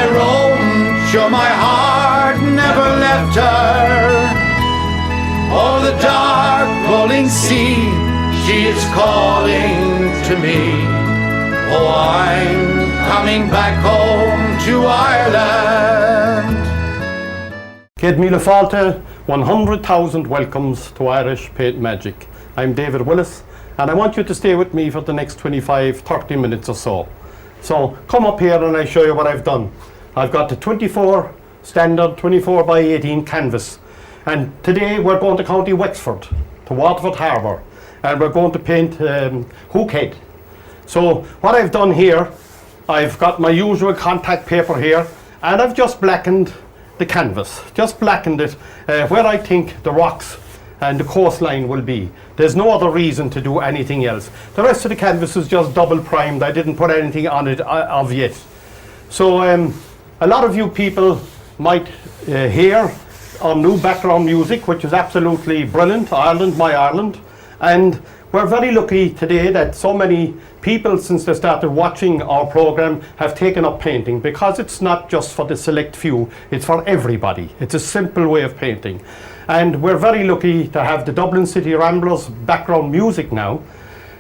I roam, sure my heart never left her. Oh, the dark rolling sea, she is calling to me. Oh, I'm coming back home to Ireland. Céad míle fáilte, 100,000 welcomes to Irish Paint Magic. I'm David Willis, and I want you to stay with me for the next 25-30 minutes or so. So come up here and I'll show you what I've done. I've got the 24 standard 24 by 18 canvas, and today we're going to County Wexford, to Waterford Harbour, and we're going to paint Hookhead. So what I've done here, I've got my usual contact paper here, and I've just blackened the canvas, just blackened it where I think the rocks and the coastline will be. There's no other reason to do anything else. The rest of the canvas is just double primed. I didn't put anything on it of yet. So a lot of you people might hear our new background music, which is absolutely brilliant, Ireland, my Ireland. And we're very lucky today that so many people, since they started watching our program, have taken up painting, because it's not just for the select few, it's for everybody. It's a simple way of painting. And we're very lucky to have the Dublin City Ramblers background music now.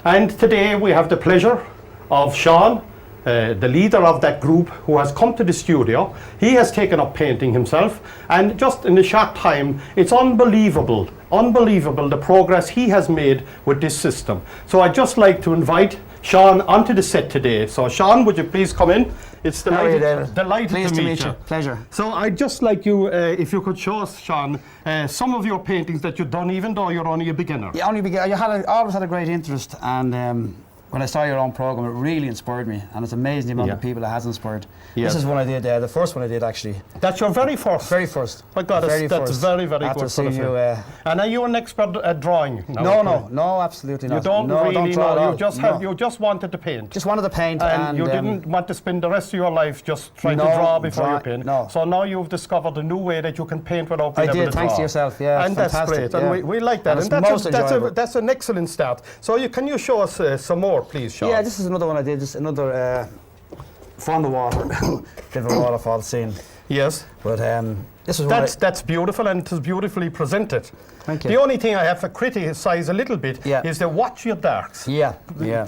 And today we have the pleasure of Sean, the leader of that group, who has come to the studio. He has taken up painting himself, and just in a short time, it's unbelievable the progress he has made with this system. So I'd just like to invite Sean onto the set today. So Sean, would you please come in? It's delighted to meet you. Pleasure. So I'd just like you, if you could show us, Sean, some of your paintings that you've done, even though you're only a beginner. Yeah, always had a great interest, and when I saw your own program, it really inspired me, and it's amazing the amount of people it has inspired. Yes. This is one I did, the first one I did actually. That's your very first? Very first. My God, that's very, very after good. seeing you, and are you an expert at drawing? No, absolutely not. You don't really know. You just wanted to paint. Just wanted to paint, and you didn't want to spend the rest of your life just trying to draw before you paint. No. So now you've discovered a new way that you can paint without being able to draw. Thanks to yourself. Yeah, and that's great. Yeah. And we like that. And that's an excellent start. So can you show us some more, please, Sean? Yeah, this is another one I did. Just another from the water, different waterfall scene. Yes. But this is that's beautiful, and it is beautifully presented. Thank you. The only thing I have to criticise a little bit is to watch your darks. Yeah.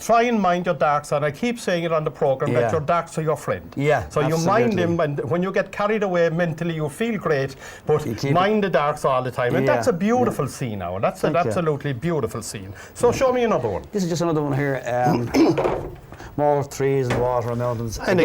Try and mind your darks, and I keep saying it on the programme that your darks are your friend. Yeah. So absolutely. you mind them, and when you get carried away mentally, you feel great, but mind the darks all the time. And that's a beautiful scene now. That's an absolutely beautiful scene. So show me another one. This is just another one here. More trees and water and mountains. And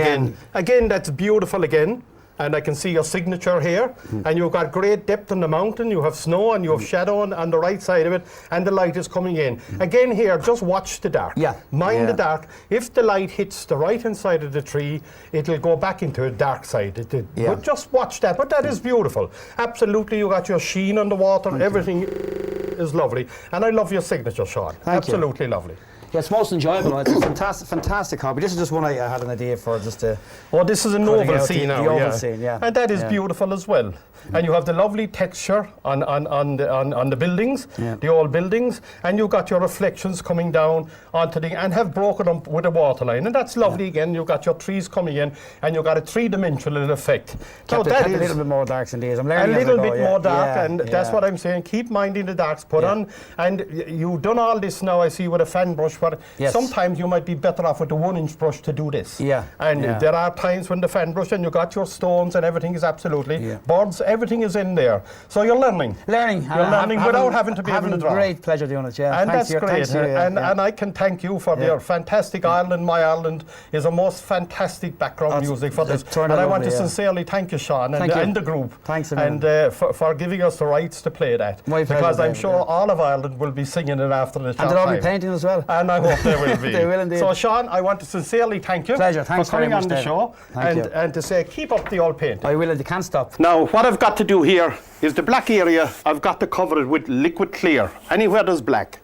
again, that's beautiful again. And I can see your signature here, and you've got great depth in the mountain. You have snow and you have shadow on the right side of it, and the light is coming in. Again here, just watch the dark. Mind the dark. If the light hits the right hand side of the tree, it'll go back into a dark side. But just watch that. But that is beautiful. Absolutely, you got your sheen on the water. Everything is lovely. And I love your signature, Sean. Absolutely lovely. Yeah, it's most enjoyable. It's a fantastic hobby. This is just one I had an idea for, just to. Oh, this is an oval scene now. The oval scene, yeah. And that is beautiful as well. And you have the lovely texture on the buildings, the old buildings, and you've got your reflections coming down onto and have broken up with a waterline, and that's lovely again. You've got your trees coming in, and you've got a three-dimensional effect. Kept a little bit more darks in these. I'm learning a little bit more dark, and that's what I'm saying. Keep minding the darks put on, and you've done all this now. I see with a fan brush, but sometimes you might be better off with a 1-inch brush to do this. And there are times when the fan brush, and you got your stones, and everything is absolutely birds. Everything is in there. So you're learning. You're learning without having to be able to draw. Great pleasure doing it, And that's great. And I can thank you for your fantastic Ireland. My Ireland is a most fantastic background music for this. And I want to sincerely thank you, Sean, and the group. Thanks, and for giving us the rights to play that. My pleasure, because I'm sure all of Ireland will be singing it after the short time. And they'll all be painting as well. And I hope they will be. They will indeed. So, Sean, I want to sincerely thank you for coming on the show and to say keep up the old painting. I will, and you can't stop. Now, what I've got to do here is the black area, I've got to cover it with liquid clear, anywhere there's black.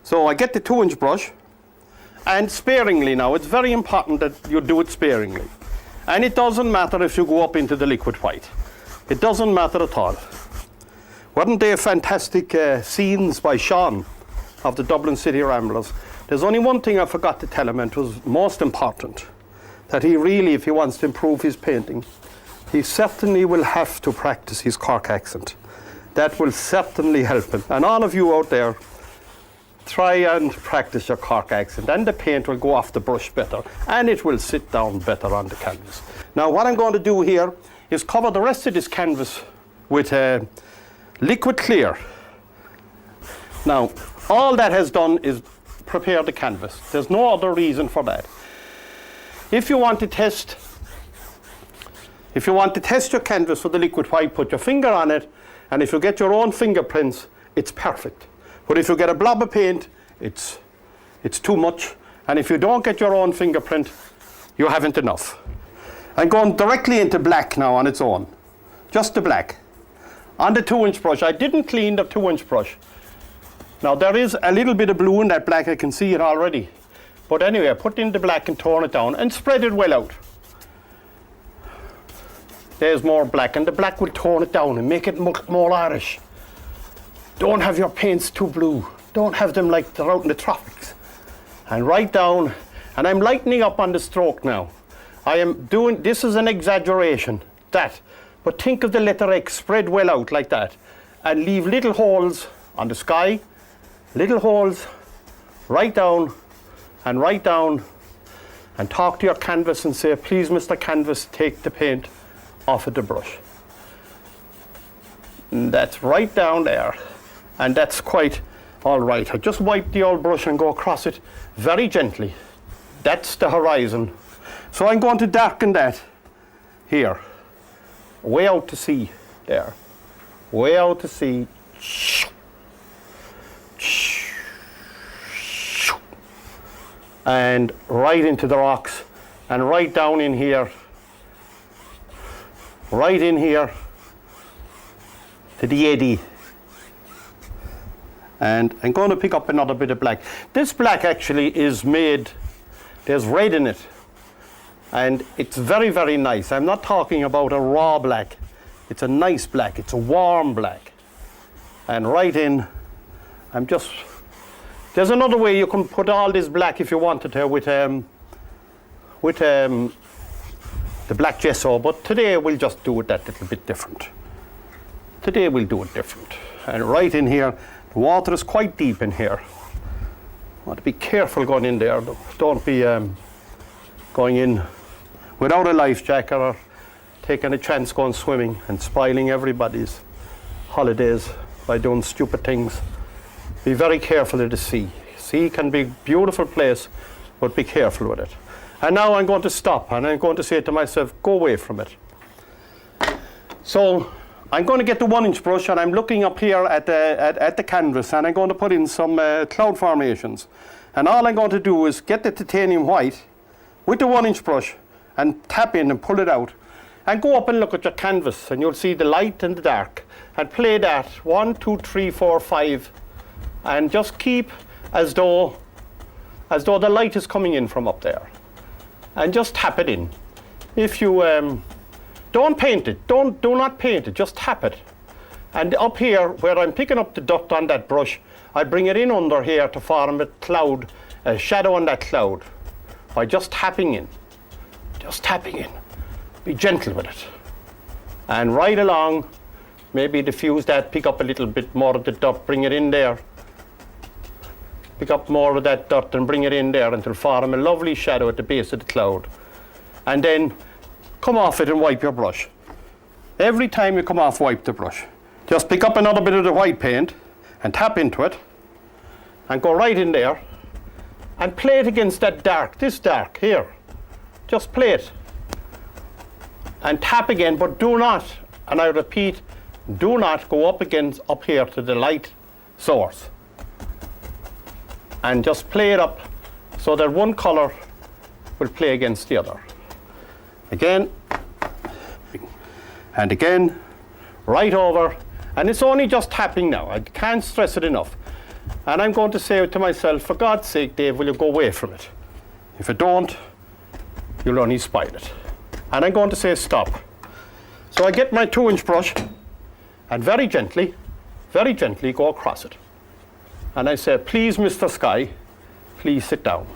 So I get the 2-inch brush, and sparingly now, it's very important that you do it sparingly. And it doesn't matter if you go up into the liquid white. It doesn't matter at all. Weren't they fantastic scenes by Sean of the Dublin City Ramblers? There's only one thing I forgot to tell him, and it was most important, that he really, if he wants to improve his painting, he certainly will have to practice his Cork accent. That will certainly help him. And all of you out there, try and practice your Cork accent, and the paint will go off the brush better, and it will sit down better on the canvas. Now what I'm going to do here is cover the rest of this canvas with liquid clear. Now all that has done is prepare the canvas. There's no other reason for that. If you want to test your canvas for the liquid white, put your finger on it, and if you get your own fingerprints, it's perfect. But if you get a blob of paint, it's too much. And if you don't get your own fingerprint, you haven't enough. I'm going directly into black now on its own. Just the black. On the 2-inch brush, I didn't clean the 2-inch brush. Now there is a little bit of blue in that black, I can see it already. But anyway, I put in the black and tone it down and spread it well out. There's more black, and the black will tone it down and make it look more Irish. Don't have your paints too blue. Don't have them like they're out in the tropics. And right down, and I'm lightening up on the stroke now. I am doing, this is an exaggeration, that. But think of the letter X spread well out like that. And leave little holes on the sky, little holes right down, and talk to your canvas and say, please Mr. Canvas, take the paint off of the brush. And that's right down there. And that's quite all right. I just wipe the old brush and go across it very gently. That's the horizon. So I'm going to darken that here, way out to sea there, way out to sea, and right into the rocks, and right down in here, right in here to the eddy. And I'm going to pick up another bit of black. This black actually is made, there's red in it, and it's very, very nice. I'm not talking about a raw black. It's a nice black, it's a warm black. And right in, there's another way you can put all this black if you wanted to with the black gesso, but today we'll just do it that little bit different. Today we'll do it different. And right in here, the water is quite deep in here. I want to be careful going in there. Don't be going in without a life jacket or taking a chance going swimming and spoiling everybody's holidays by doing stupid things. Be very careful of the sea. Sea can be a beautiful place, but be careful with it. And now I'm going to stop, and I'm going to say to myself, go away from it. So I'm going to get the 1-inch brush, and I'm looking up here at the canvas, and I'm going to put in some cloud formations. And all I'm going to do is get the titanium white with the 1-inch brush and tap in and pull it out. And go up and look at your canvas, and you'll see the light and the dark. And play that 1, 2, 3, 4, 5, and just keep as though the light is coming in from up there. And just tap it in. If you don't paint it, do not paint it, just tap it. And up here, where I'm picking up the dirt on that brush, I bring it in under here to form a cloud, a shadow on that cloud, by just tapping in. Just tapping in. Be gentle with it. And right along, maybe diffuse that, pick up a little bit more of the dirt, bring it in there. Pick up more of that dirt and bring it in there until form a lovely shadow at the base of the cloud. And then come off it and wipe your brush. Every time you come off, wipe the brush. Just pick up another bit of the white paint and tap into it and go right in there and play it against that dark, this dark here. Just play it and tap again, but do not, and I repeat, do not go up here to the light source. And just play it up so that one color will play against the other. Again, and again, right over, and it's only just tapping now. I can't stress it enough. And I'm going to say to myself, for God's sake, Dave, will you go away from it? If you don't, you'll only spoil it. And I'm going to say stop. So I get my 2-inch brush and very gently go across it. And I say, please, Mr. Sky, please sit down.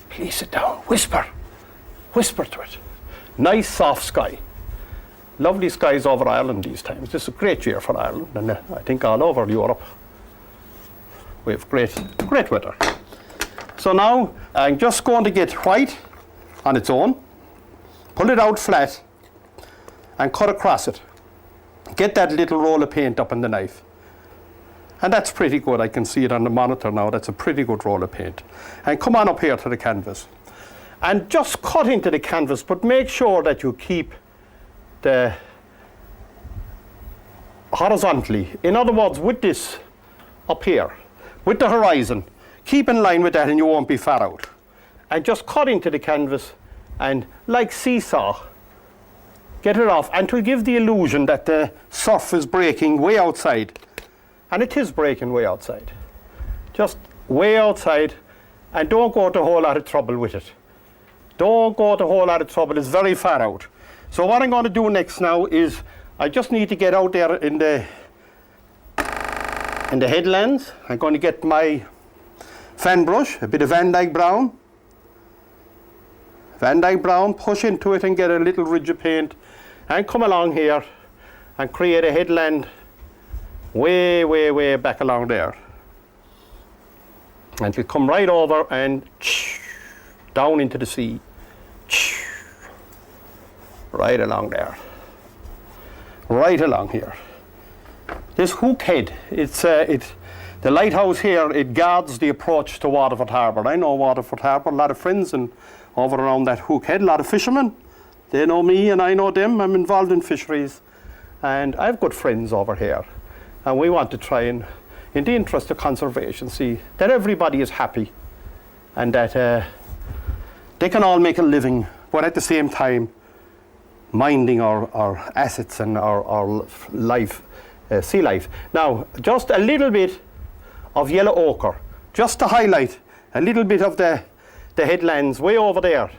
Please sit down. Whisper to it. Nice, soft sky. Lovely skies over Ireland these times. This is a great year for Ireland, and I think all over Europe we have great weather. So now I'm just going to get white on its own, pull it out flat, and cut across it. Get that little roll of paint up in the knife. And that's pretty good. I can see it on the monitor now. That's a pretty good roll of paint. And come on up here to the canvas. And just cut into the canvas, but make sure that you keep the horizontally. In other words, with this up here, with the horizon, keep in line with that and you won't be far out. And just cut into the canvas and, like seesaw, get it off, and to give the illusion that the surf is breaking way outside. And it is breaking way outside. Just way outside, and don't go to a whole lot of trouble with it. Don't go to a whole lot of trouble, it's very far out. So what I'm going to do next now is, I just need to get out there in the headlands. I'm going to get my fan brush, a bit of Van Dyke Brown. Van Dyke Brown, push into it and get a little ridge of paint, and come along here and create a headland way back along there. And you'll come right over and down into the sea. Right along there. Right along here. This Hook Head, the lighthouse here, it guards the approach to Waterford Harbour. I know Waterford Harbour, a lot of friends over around that Hook Head, a lot of fishermen. They know me and I know them. I'm involved in fisheries. And I have good friends over here. And we want to try and, in the interest of conservation, see that everybody is happy and that they can all make a living, but at the same time minding our assets and our life, sea life. Now, just a little bit of yellow ochre, just to highlight a little bit of the headlands way over there.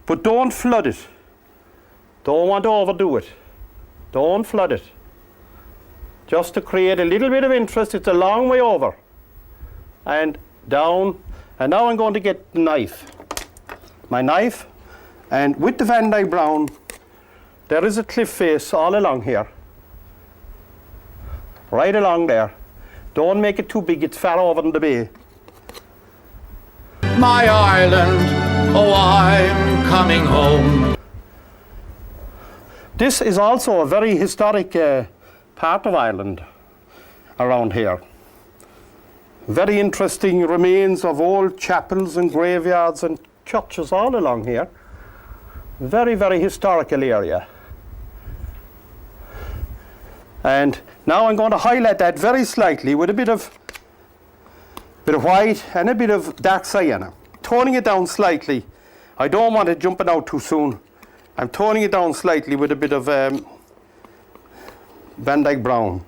But don't flood it. Don't want to overdo it. Don't flood it. Just to create a little bit of interest. It's a long way over. And down. And now I'm going to get the knife. My knife. And with the Van Dyke Brown, there is a cliff face all along here. Right along there. Don't make it too big, it's far over in the bay. My Ireland, oh, I'm coming home. This is also a very historic part of Ireland around here. Very interesting remains of old chapels and graveyards and churches all along here. Very, very historical area. And now I'm going to highlight that very slightly with a bit of white and a bit of dark sienna. Toning it down slightly. I don't want it jumping out too soon. I'm toning it down slightly with a bit of Van Dyke Brown.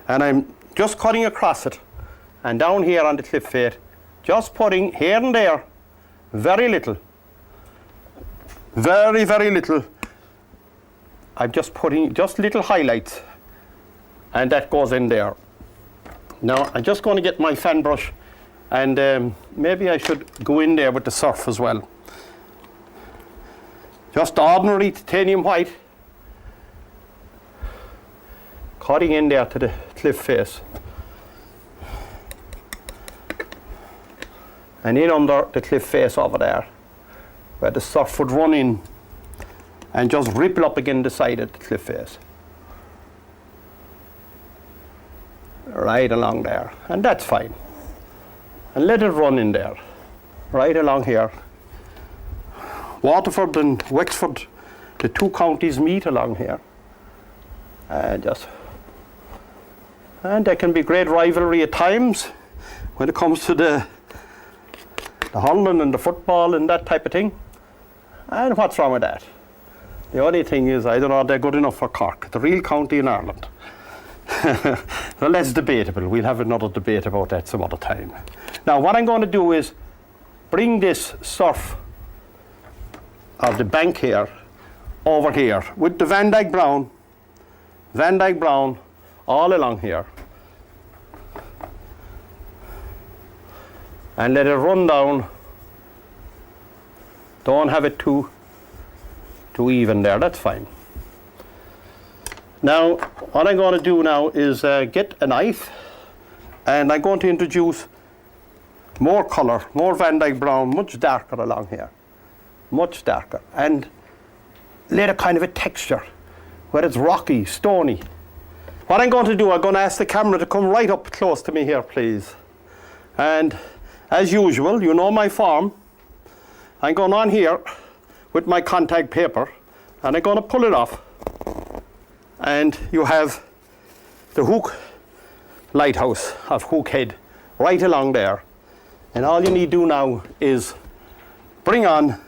And I'm just cutting across it. And down here on the cliff face, just putting here and there, very little. Very, very little. I'm just putting just little highlights. And that goes in there. Now, I'm just going to get my fan brush, and maybe I should go in there with the surf as well. Just ordinary titanium white. Cutting in there to the cliff face. And in under the cliff face over there, where the surf would run in and just ripple up against the side of the cliff face. Right along there, and that's fine. And let it run in there, right along here. Waterford and Wexford, the two counties meet along here. And there can be great rivalry at times when it comes to the hurling and the football and that type of thing. And what's wrong with that? The only thing is, I don't know if they're good enough for Cork, the real county in Ireland. Well, that's debatable. We'll have another debate about that some other time. Now, what I'm going to do is bring this surf of the bank here over here with the Van Dyke Brown all along here, and let it run down. Don't have it too even there. That's fine. Now, what I'm going to do now is get a knife, and I'm going to introduce more colour, more Van Dyke brown, much darker along here, much darker, and let a kind of a texture where it's rocky, stony. What I'm going to do, I'm going to ask the camera to come right up close to me here, please. And as usual, you know my form. I'm going on here with my contact paper, and I'm going to pull it off. And you have the hook lighthouse of Hook Head right along there. And all you need to do now is bring on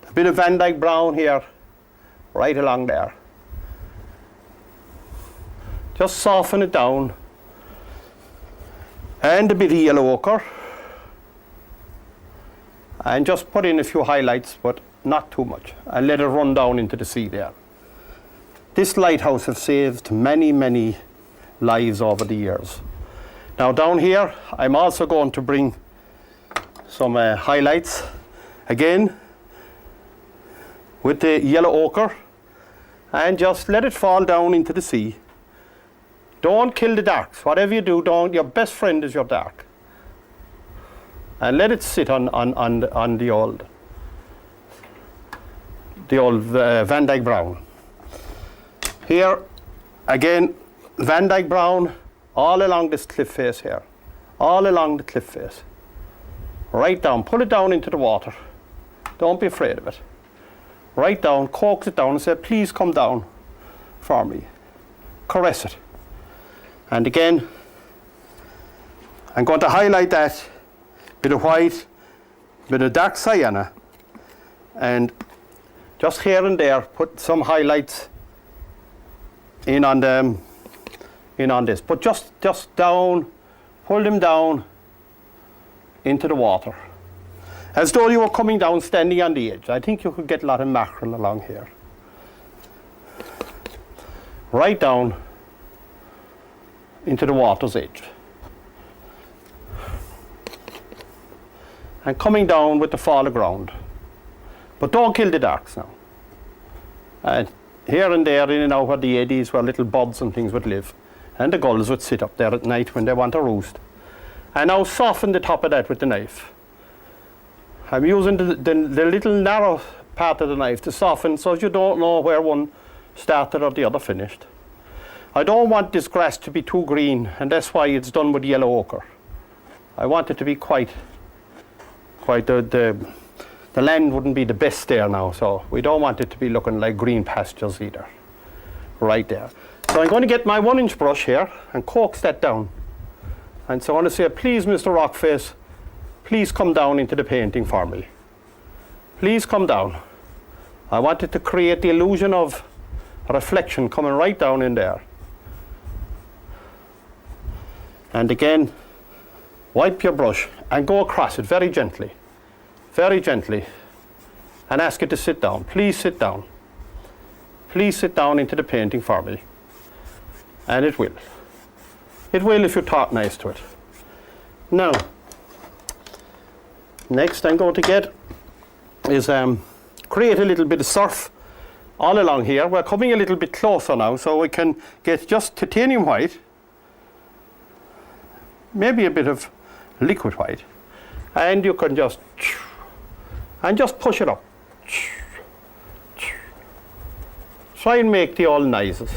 a bit of Van Dyke brown here, right along there. Just soften it down. And a bit of yellow ochre. And just put in a few highlights, but not too much. And let it run down into the sea there. This lighthouse has saved many, many lives over the years. Now down here, I'm also going to bring some highlights. Again, with the yellow ochre. And just let it fall down into the sea. Don't kill the darks. Whatever you do, your best friend is your dark. And let it sit on the old Van Dyke brown. Here, again, Van Dyke brown all along this cliff face here. All along the cliff face. Right down, pull it down into the water. Don't be afraid of it. Right down, coax it down and say, please come down for me. Caress it. And again, I'm going to highlight that bit of white, bit of dark sienna, and just here and there put some highlights in on them, in on this. But just down, pull them down into the water. As though you were coming down standing on the edge. I think you could get a lot of mackerel along here. Right down into the water's edge. And coming down with the fall of ground. But don't kill the darks now. And here and there, in and out where the eddies, where little buds and things would live. And the gulls would sit up there at night when they want to roost. And now soften the top of that with the knife. I'm using the little narrow part of the knife to soften so you don't know where one started or the other finished. I don't want this grass to be too green, and that's why it's done with yellow ochre. I want it to be quite the land wouldn't be the best there now, so we don't want it to be looking like green pastures either. Right there. So I'm going to get my 1-inch brush here and coax that down. And so I want to say, please, Mr. Rockface, please come down into the painting for me. Please come down. I wanted to create the illusion of a reflection coming right down in there. And again, wipe your brush and go across it very gently, and ask it to sit down. Please sit down. Please sit down into the painting for me. And it will. It will if you talk nice to it. Now, next I'm going to get is create a little bit of surf all along here. We're coming a little bit closer now, so we can get just titanium white, maybe a bit of liquid white, and you can just push it up. Try and make the all noises.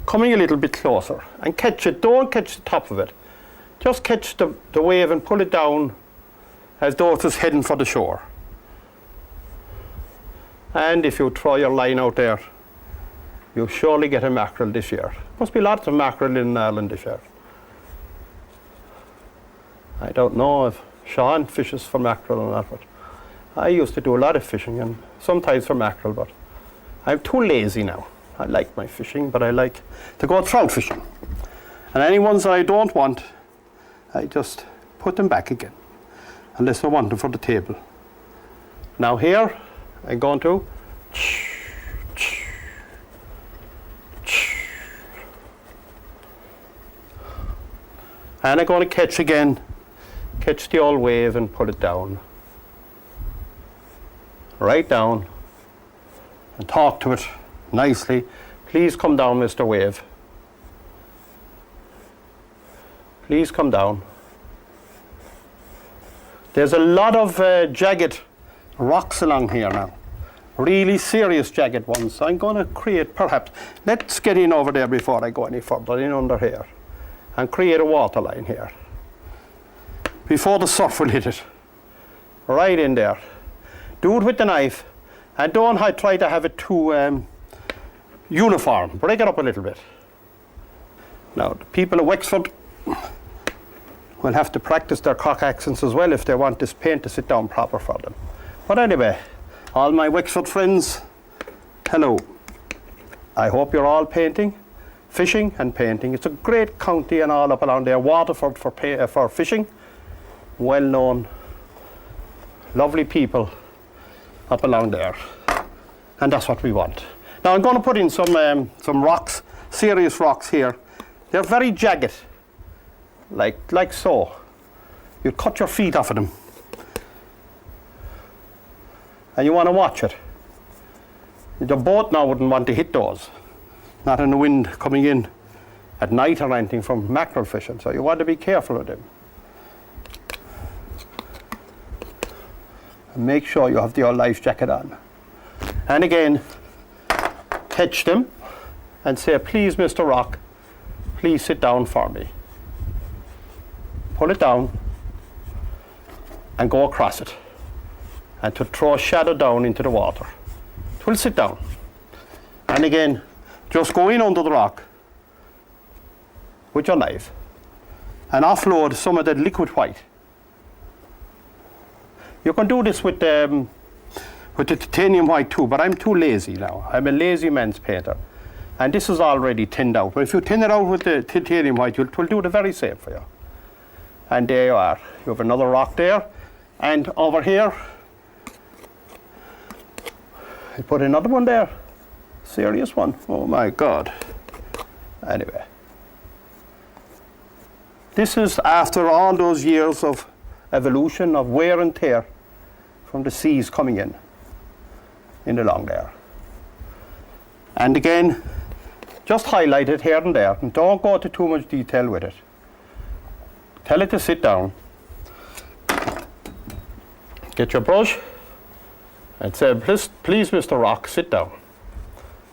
Coming a little bit closer and catch it. Don't catch the top of it. Just catch the wave and pull it down as though it was heading for the shore. And if you throw your line out there, you'll surely get a mackerel this year. Must be lots of mackerel in Ireland this year. I don't know if Sean fishes for mackerel or not, but I used to do a lot of fishing, and sometimes for mackerel, but I'm too lazy now. I like my fishing, but I like to go trout fishing. And any ones that I don't want, I just put them back again, unless I want them for the table. Now here, I'm going to and I'm going to catch again, catch the old wave and pull it down. Right down, and talk to it nicely. Please come down, Mr. Wave. Please come down. There's a lot of jagged rocks along here now. Really serious jagged ones. I'm going to create, perhaps, let's get in over there before I go any further, in under here, and create a water line here. Before the surf will hit it. Right in there. Do it with the knife, and don't try to have it too uniform. Break it up a little bit. Now, the people of Wexford will have to practice their Cork accents as well if they want this paint to sit down proper for them. But anyway, all my Wexford friends, hello. I hope you're all painting, fishing and painting. It's a great county and all up around there. Waterford for fishing, well known, lovely people up along there. And that's what we want. Now I'm going to put in some rocks, serious rocks here. They're very jagged, like so. You'd cut your feet off of them. And you want to watch it. The boat now wouldn't want to hit those. Not in the wind coming in at night or anything from mackerel fishing. So you want to be careful of them. And make sure you have your life jacket on. And again, catch them and say, please, Mr. Rock, please sit down for me. Pull it down and go across it. And to throw a shadow down into the water. It will sit down. And again, just go in under the rock with your knife and offload some of that liquid white. You can do this with the titanium white too, but I'm too lazy now. I'm a lazy man's painter. And this is already tinned out. But if you tin it out with the titanium white, it will do the very same for you. And there you are. You have another rock there. And over here, I put another one there. Serious one. Oh my God. Anyway. This is after all those years of evolution, of wear and tear from the seas coming in along there. And again, just highlight it here and there, and don't go into too much detail with it. Tell it to sit down. Get your brush and say, please, Mr. Rock, sit down.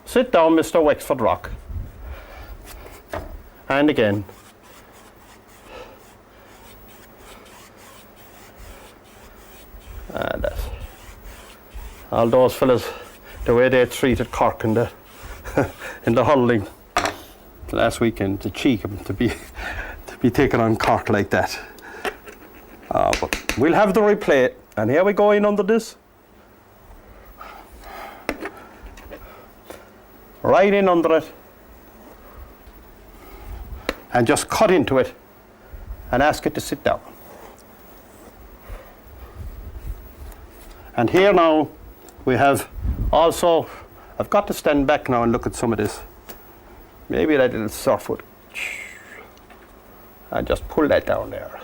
Sit down, Mr. Wexford Rock. And again. And that's all those fellas, the way they treated Cork in the in the hurling last weekend, the cheek of them to be taken on Cork like that. But we'll have the replay, and here we go in under this. Right in under it, and just cut into it and ask it to sit down. And here now we have also, I've got to stand back now and look at some of this. Maybe that little surf wood. And just pull that down there.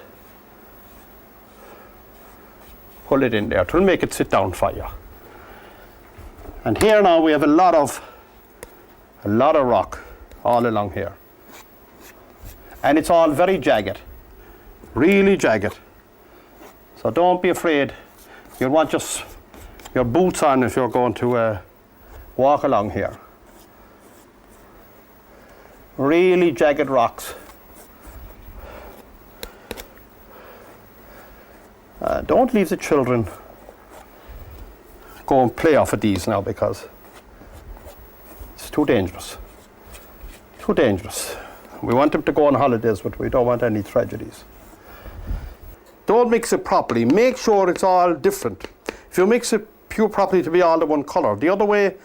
Pull it in there. It will make it sit down for you. And here now we have a lot of rock all along here. And it's all very jagged. Really jagged. So don't be afraid. You'll want just your boots on if you're going to walk along here. Really jagged rocks. Don't leave the children go and play off of these now, because it's too dangerous. Too dangerous. We want them to go on holidays, but we don't want any tragedies. Don't mix it properly. Make sure it's all different. If you mix it pure properly to be all the one colour, the other way,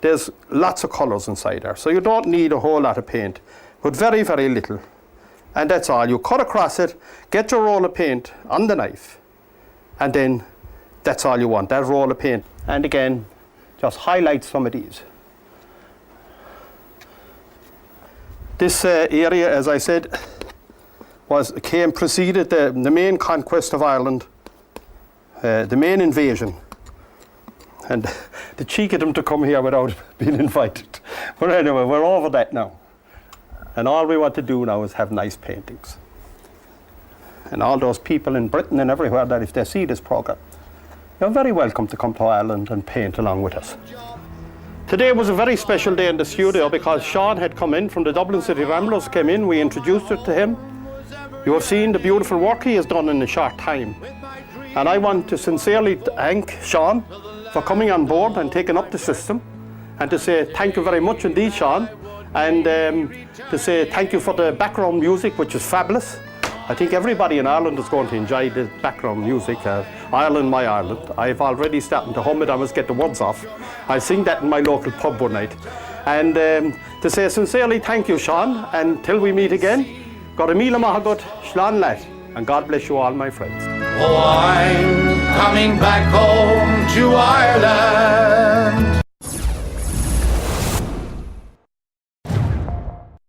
there's lots of colours inside there. So you don't need a whole lot of paint, but very, very little. And that's all. You cut across it, get your roll of paint on the knife, and then that's all you want, that roll of paint. And again, just highlight some of these. This area, as I said, preceded the main conquest of Ireland, the main invasion. And the cheek of them to come here without being invited. But anyway, we're over that now. And all we want to do now is have nice paintings. And all those people in Britain and everywhere that if they see this programme, you're very welcome to come to Ireland and paint along with us. Today was a very special day in the studio because Sean had come in from the Dublin City Ramblers, came in, we introduced it to him. You have seen the beautiful work he has done in a short time. And I want to sincerely thank Sean for coming on board and taking up the system, and to say thank you very much indeed, Sean, and to say thank you for the background music, which is fabulous. I think everybody in Ireland is going to enjoy the background music. Ireland, my Ireland. I've already started to hum it, I must get the words off. I'll sing that in my local pub one night. And to say sincerely thank you, Sean, and till we meet again, God Amila Mahagut, Shlan Lat, and God bless you all, my friends. Oh, I'm coming back home to Ireland.